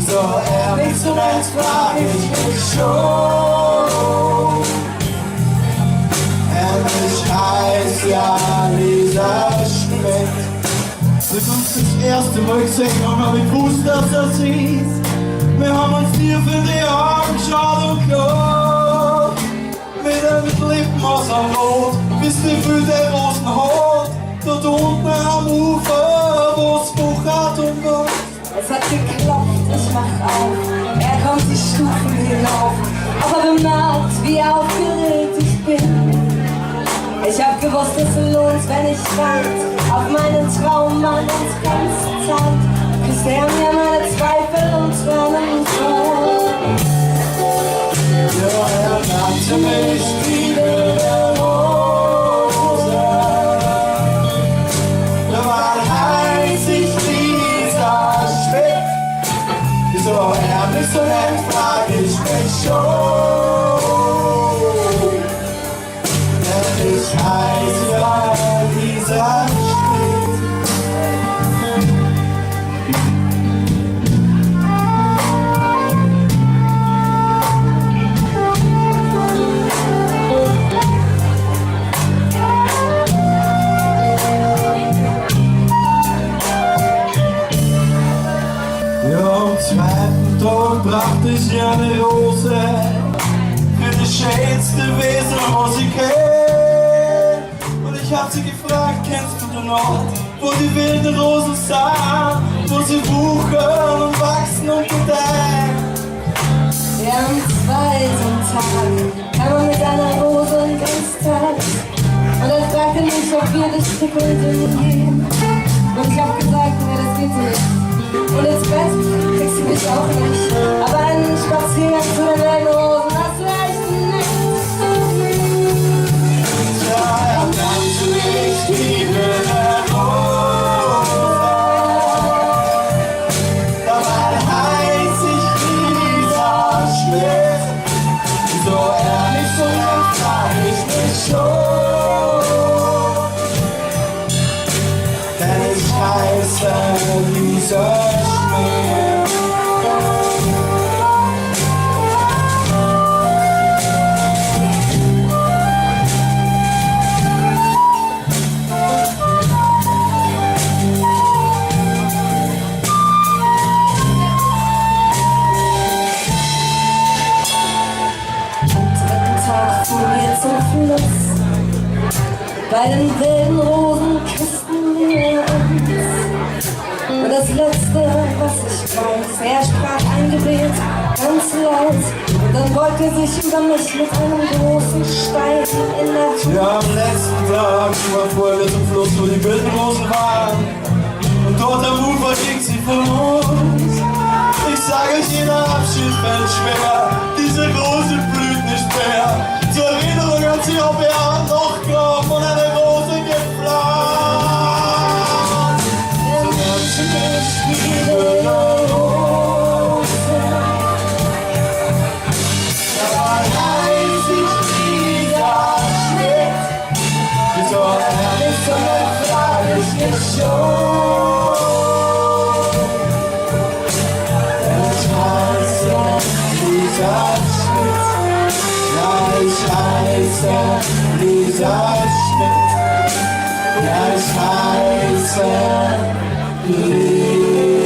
So ehrlich zu Mensch frag ich mich schon. Endlich heißt ja Lisa Schmidt. Wir haben uns das erste Mal gesehen und hab ich gewusst, dass das hieß. Wir haben uns tief in die Augen geschaut und gelobt. Mit Lippen aus am Rot, bis die Füße rosten Haut. Dort unten am Ufer, wo's buchert und was. Es hat geklopft, ich mach auf, er kommt die Stufen hinauf, aber bemerkt, wie aufgeregt ich bin. Ich hab gewusst, es lohnt, wenn ich wart auf meinen Traummann und ganze Zeit küsst er mir meine Zweifel und Tränen vor. Ja, er nannte mich die wilde Rose. Da war heiß, ich Lisa Schmidt. So ehrlich, so nett frag ich mich schon. Denn ich heiß ja Lisa Schmidt. Am zweiten Tag brachte ich ihr eine Rose für das schönste Wesen, was ich kenn. Und ich hab sie gefragt, kennst du den Ort, wo die wilden Rosen sind, wo sie wuchern und wachsen und gedeihen? Ja, am zweiten Tag kam er mit einer Rose und ganz Tag. Und er fragte mich, ob wir das Stück und gehen. Und ich hab gesagt, nee, das geht nicht. Und ins Bett kriegst du mich auch nicht. Aber einen Spaziergang zu den wilden Rosen, das wär echt nicht. Ja, er nannte mich die wilde Rose. Da war heiß, ich Lisa Schmidt. So ehrlich, so nett frag ich mich schon. Denn ich heiße Lisa Schmidt. Bei den wilden Rosen küssten wir uns. Und das Letzte, was ich weiß, er sprach ein Gebet, ganz laut. Und dann beugt er sich über mich mit einem großen Stein in der Hand. Ja, am letzten Tag war vorher wir zum Fluss, wo die wilden Rosen waren. Und dort am Ufer ging sie von uns. Ich sage euch, jeder Abschied fällt schwer. Diese Rose blüht nicht mehr. Zur Erinnerung an sie, ob er noch glaubt und eine Rose gepflanzt. So nennt sie mich die wilde Rose. Da war heiß, ich Lisa Schmidt. So ehrlich, so nett frag ich mich schon. Denn ich heiße Lisa Schmidt. Ja, ich heiße Lisa Schmidt. Ja, ich heiße Lisa